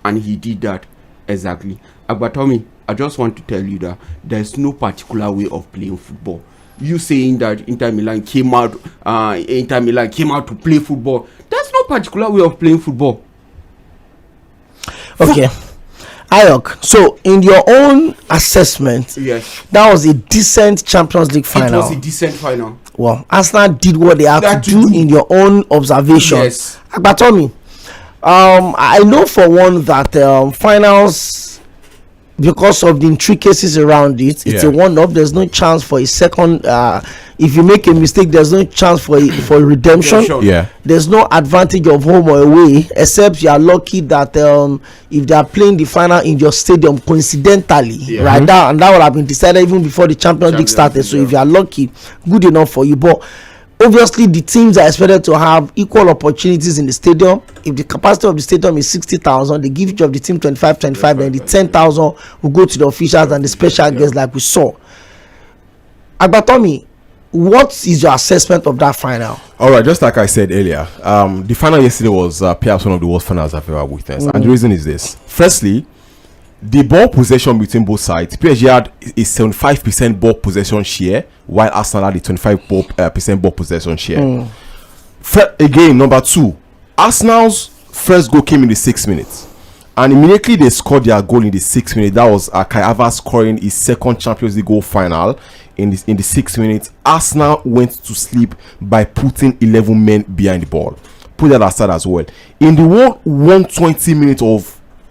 and he did that exactly. But Tommy, I just want to tell you that there's no particular way of playing football. You saying that Inter Milan came out to play football. There's no particular way of playing football. Okay. Ayok, so in your own assessment, yes, that was a decent Champions League final. It was a decent final. Well, Arsenal did what they had to do in your own observation. Yes. But Tommy, I know for one that finals, because of the intricacies around it, it's a one-off. There's no chance for a second. If you make a mistake, there's no chance for redemption. Yeah. There's no advantage of home or away, except you are lucky that if they are playing the final in your stadium coincidentally, right now, and that would have been decided even before the Champions League started. So if you are lucky, good enough for you. But obviously, the teams are expected to have equal opportunities in the stadium. If the capacity of the stadium is 60,000, they give each of the team 25, then the 10,000 will go to the officials and the special guests, like we saw. Agbatomi, what is your assessment of that final? All right, just like I said earlier, the final yesterday was perhaps one of the worst finals I've ever witnessed. And the reason is this. Firstly, the ball possession between both sides. PSG had a 75% ball possession share, while Arsenal had a 25% ball possession share. Again, number two, Arsenal's first goal came in the 6 minutes. And immediately they scored their goal in the 6 minutes. That was Kai Havertz scoring his second Champions League goal final in the 6 minutes. Arsenal went to sleep by putting 11 men behind the ball. Put that aside as well. In the 120 minutes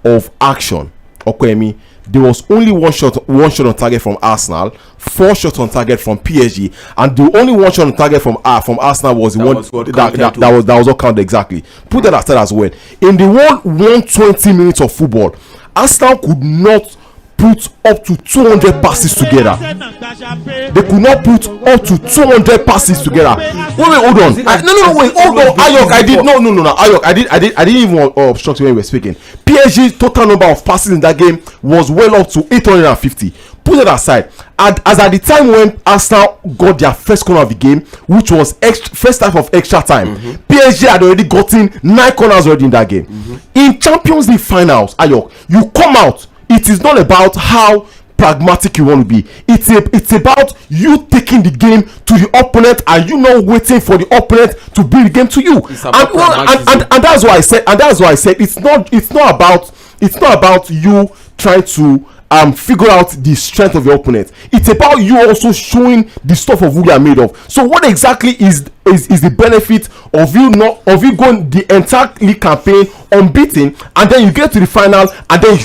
of action, Okoyemi, there was only one shot on target from Arsenal, 4 shots on target from PSG, and the only one shot on target from Arsenal was the one that was not counted exactly. Put that aside as well. In the 120 minutes of football, Arsenal could not put up to 200 passes together. They could not put up to 200 passes together. Wait, hold on. Hold on. Ayok, I didn't even obstruct when we were speaking. PSG's total number of passes in that game was well up to 850. Put it aside. And as at the time when Arsenal got their first corner of the game, which was first half of extra time, PSG had already gotten 9 corners already in that game. In Champions League finals, Ayok, you come out. It is not about how pragmatic you want to be. It's about you taking the game to the opponent and you not waiting for the opponent to bring the game to you. And that's why I said it's not about you trying to figure out the strength of your opponent. It's about you also showing the stuff of who you are made of. So what exactly is the benefit of you going the entire league campaign unbeaten, and then you get to the final and then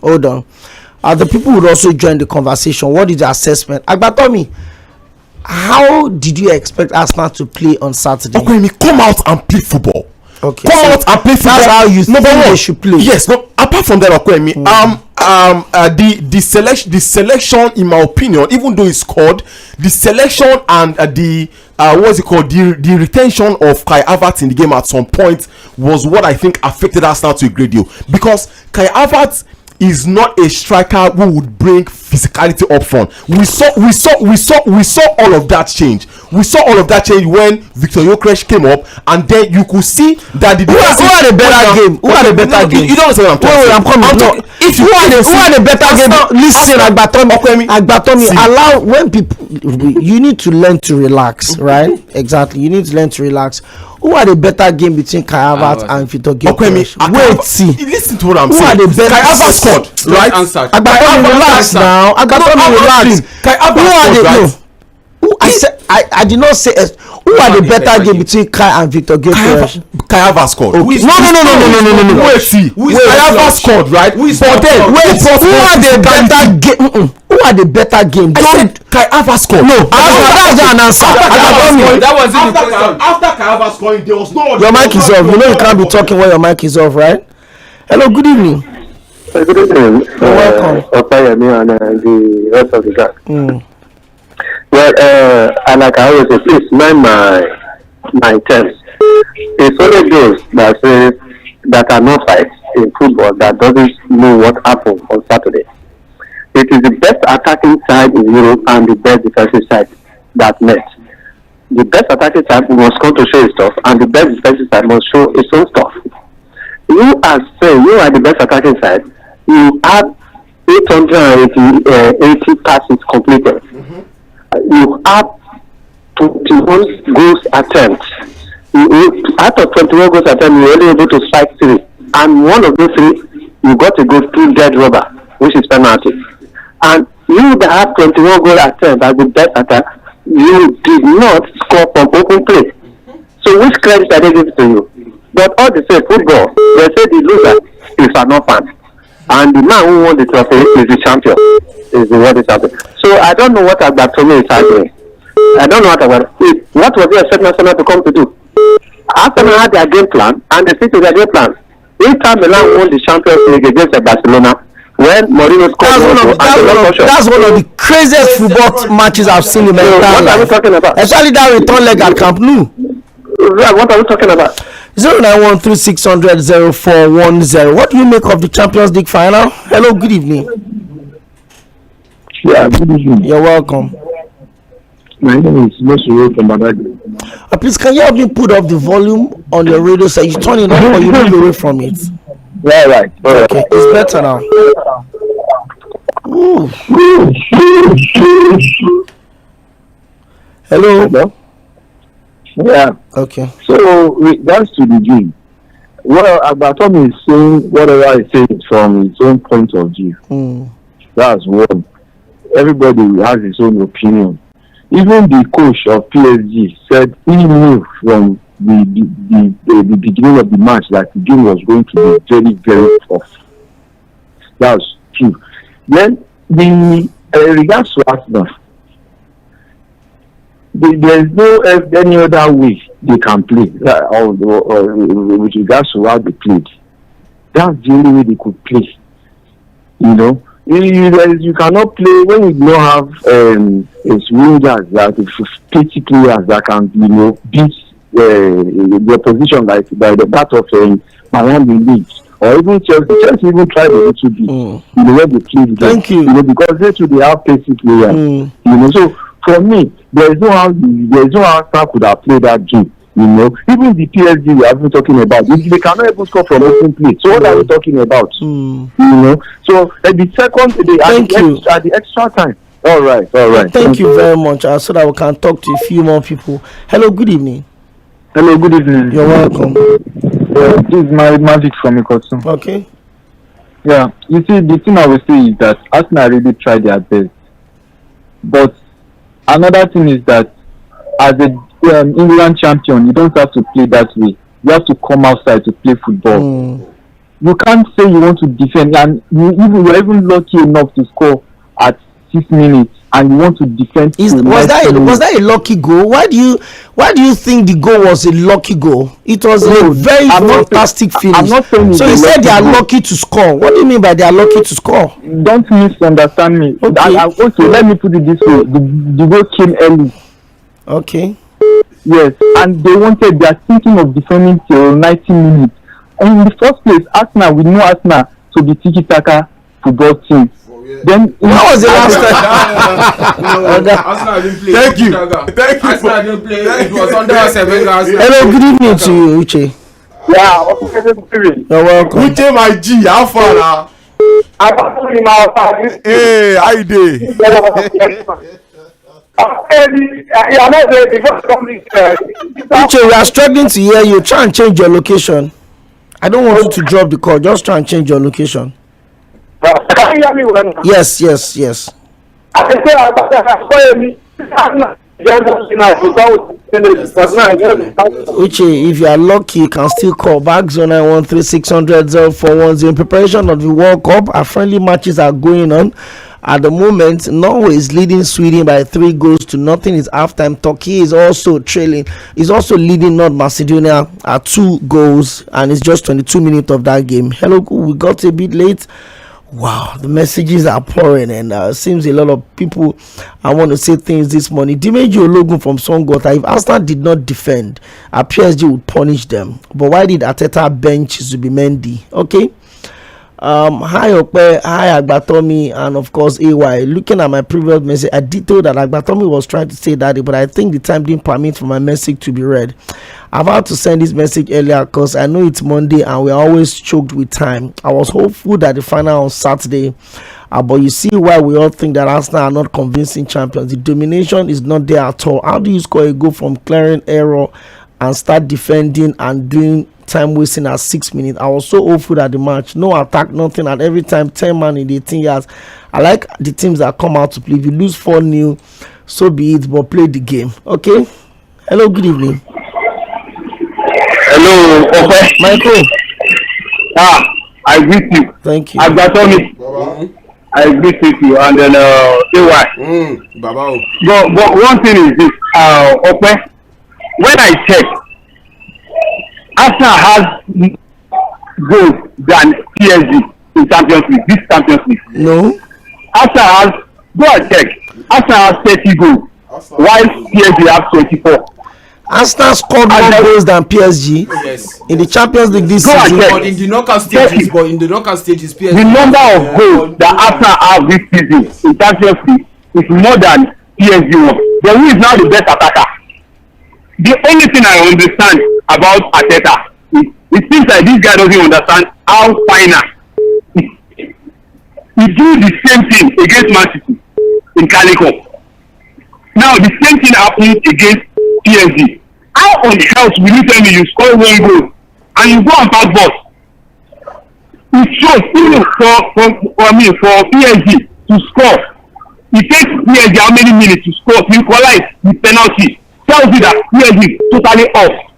hold on. The people would also join the conversation. What is your assessment? Agbatomi, how did you expect Arsenal to play on Saturday? Okay, come out and play football. Okay, come out and play football. That's how you think they should play. Yes, no. Apart from that, the selection, in my opinion, even though it's called the selection and the retention of Kai Havertz in the game at some point was what I think affected Arsenal to a great deal, because Kai Havertz is not a striker who would bring physicality up front. We saw all of that change. We saw all of that change when Victor Gyökeres came up, and then you could see that the who had a better game. Who had a better game? You don't understand what I'm talking. Who had a better game? Listen, Agbatomi, allow when people. You need to learn to relax, right? Exactly. You need to learn to relax. Who had a better game between Kai Havertz and Victor Gyökeres? Wait, see. Listen to what I'm saying. Kai Havertz scored, right? Agbatomi, relax now. Agbatomi, relax. Kai Havertz scored, right? I did not say who had a better game between Kai and Victor Gyökeres. Kai Havertz scored. No. Wait, Kai Havertz scored, right? But then who had a better game? Who had a better game. Don't Kai Havertz scored. No, that's the answer. That was after Kai Havertz scoring. There was no. Your mic is off. You know you can't be talking when your mic is off, right? Hello, good evening. Good evening. You're welcome. Opayemi and the rest of the gang. Well, and like I always say, please mind my terms. It's only those that say that are not fights in football that doesn't know what happened on Saturday. It is the best attacking side in Europe and the best defensive side that met. The best attacking side must come to show its stuff, and the best defensive side must show its own stuff. You are saying you are the best attacking side. You have 880 passes completed. You have 21 goals attempts. Out of 21 goals attempts, you were only able to strike 3. And one of those 3, you got to go through dead rubber, which is penalty. And you that have 21 goal attempts as the best attack, you did not score from open play. So which credit are they giving to you? But all the same, football, they say the loser is an orphan. And the man who won the trophy is the champion, is the world champion. So I don't know what Tᴏᴜ is arguing. I don't know what was the expect Arsenal to come to do? Arsenal had their game plan, and they stick to their game plan. Inter Milan won the Champions League against Barcelona when Mourinho scored. That's one of the craziest football matches I've seen in my entire life. What are we talking about? Especially that return leg at Camp Nou. What are we talking about? 0913-600-0410. What do you make of the Champions League final? Hello, good evening. Yeah, good evening. You're welcome. My name is Sᴘᴏʀᴜ from Aɗagbè. Please, can you help me put up the volume on your radio set? You turn it off or you move away from it? Yeah, right. Okay, it's better now. Ooh. Hello? Yeah. Okay. So, regards to the game, well, Agbatom is saying whatever he says from his own point of view. That's one. Everybody has his own opinion. Even the coach of PSG said he knew from the beginning of the match that the game was going to be very, very tough. That's true. Then, regards to Arsenal, there is no any other way they can play with regards to how they played. That's the only way they could play. You know, you cannot play when you don't have wingers that pretty players that can, beat the opposition like that of Miami League or even Chelsea. Chelsea even tried a little bit in the way they played. Thank you. Because they have pacey players. So for me, there is no how Arsenal could have played that game. Even the PSG we have been talking about, they cannot even score from open play. So what are we talking about? So at the second, at the extra time. All right. Thank you very much. So that we can talk to a few more people. Hello, good evening. Hello, good evening. You're welcome. This is my magic from Ikosun. Okay. Yeah, you see, the thing I will say is that Arsenal really tried their best. But another thing is that as a England champion, you don't have to play that way. You have to come outside to play football. You can't say you want to defend, and you're even lucky enough to score at 6 minutes, and you want to defend. Was that a lucky goal? Why do you think the goal was a lucky goal? It was a very fantastic finish. I'm not saying so. You said they are lucky to score. What do you mean by they are lucky to score? Don't misunderstand me. Okay, let me put it this way: the goal came early. Okay. Yes, and they are thinking of defending till 90 minutes. And in the first place, Arsenal, we know Arsenal to be tiki-taka football team. Then what was the last time? Arsenal didn't play. Thank you. Arsenal didn't play. It was under Arsenal. Hello, good evening to you, Uche. Yeah, you're welcome. Uche, my G, how far now? Hey, how you doing? Uche, we are struggling to hear you. Try and change your location. I don't want you to drop the call. Just try and change your location. Can you hear me well now? Yes. Uche, if you are lucky, you can still call back 0913-600-0410. In preparation of the World Cup, our friendly matches are going on. At the moment, Norway is leading Sweden by 3-0. It's halftime. Turkey is also trailing. Is also leading North Macedonia at 2 goals, and it's just 22 minutes of that game. Hello, we got a bit late. Wow, the messages are pouring, and seems a lot of people I want to say things this morning. Dimeji Ologun from Songota, if Arsenal did not defend, PSG would punish them. But why did Arteta bench Zubimendi? Okay. Hi Okpe, hi Agbatomi, and of course AY. Looking at my previous message, I did know that Agbatomi was trying to say that, but I think the time didn't permit for my message to be read. I've had to send this message earlier because I know it's Monday and we're always choked with time. I was hopeful that the final on Saturday, but you see why we all think that Arsenal are not convincing champions. The domination is not there at all. How do you score a goal from clearing error and start defending and doing time wasting at 6 minutes? I was so hopeful that the match, no attack, nothing, and every time 10 man in the 18 yards. I like the teams that come out to play. If you lose 4-0, so be it, but play the game. Okay. Hello, good evening. Hello, okay. Michael. I greet you. Thank you. Agbatomi. I greet you, and then AY. But one thing is this, okay. When I check, Arsenal has goals than PSG in Champions League. This Champions League. No. Arsenal has, go and check. Arsenal has 30 goals, while PSG has 24. Arsenal scored more goals than PSG in the Champions League this season. But in the knockout stages, PSG. The number of goals that Arsenal have this season in Champions League is more than PSG won. Then who is now the best attacker? The only thing I understand about Arteta is it seems like this guy doesn't understand how final. He do the same thing against Man City in Calico. Now the same thing happened against PSG. How on earth will you tell me you score 1 goal and you go and pass balls? It shows even for PSG to score. It takes PSG how many minutes to score to equalize the penalty. Tells you that PSG is totally off.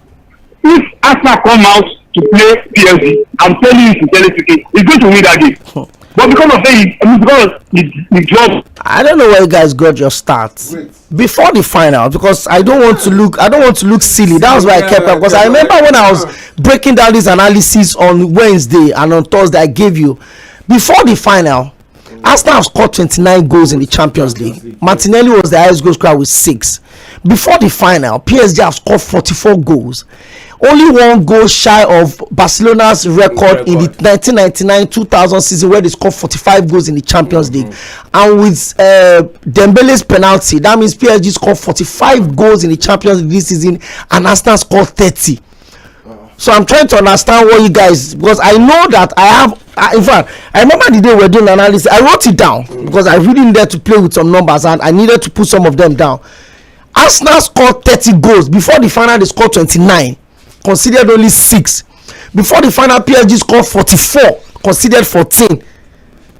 If Arsenal come out to play PSG, I'm telling you sincerely, he's going to win that game. But because of that, because job. I don't know where you guys got your starts before the final, because I don't want to look silly. That was why I kept up, because I remember when I was breaking down this analysis on Wednesday and on Thursday I gave you before the final. Arsenal have scored 29 goals in the Champions League. Martinelli was the highest goal scorer with 6. Before the final, PSG have scored 44 goals. Only 1 goal shy of Barcelona's record in the 1999-2000 season, where they scored 45 goals in the Champions League. And with Dembele's penalty, that means PSG scored 45 goals in the Champions League this season, and Arsenal scored 30. So I'm trying to understand what you guys, because I know that in fact, I remember the day we were doing analysis, I wrote it down because I really needed to play with some numbers and I needed to put some of them down. Arsenal scored 30 goals. Before the final, they scored 29, considered only 6. Before the final, PSG scored 44, considered 14.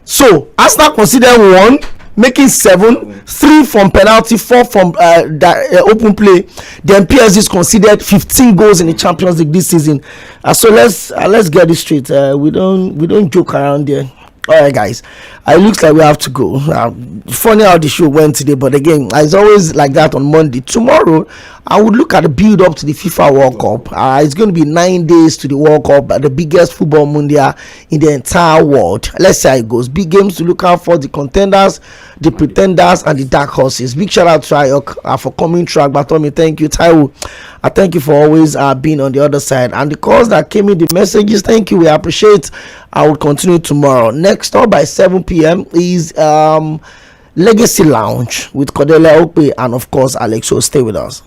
So Arsenal considered 1, making 7, 3 from penalty, 4 from open play. Then PSG is considered 15 goals in the Champions League this season. So let's get this straight. We don't joke around there. All right, guys. It looks like we have to go. Funny how the show went today, but again, it's always like that on Monday. Tomorrow, I would look at the build up to the FIFA World Cup. It's going to be 9 days to the World Cup, the biggest football mundial in the entire world. Let's see how it goes. Big games to look out for: the contenders, the pretenders, and the dark horses. Big shout out to Ayok for coming through. Agbatomi, thank you. Taiwo, I thank you for always being on the other side. And the calls that came in, the messages, thank you. We appreciate. I will continue tomorrow. Next up by 7 p.m. is Legacy Lounge with Cordelia Okpe and of course Aḻex. So stay with us.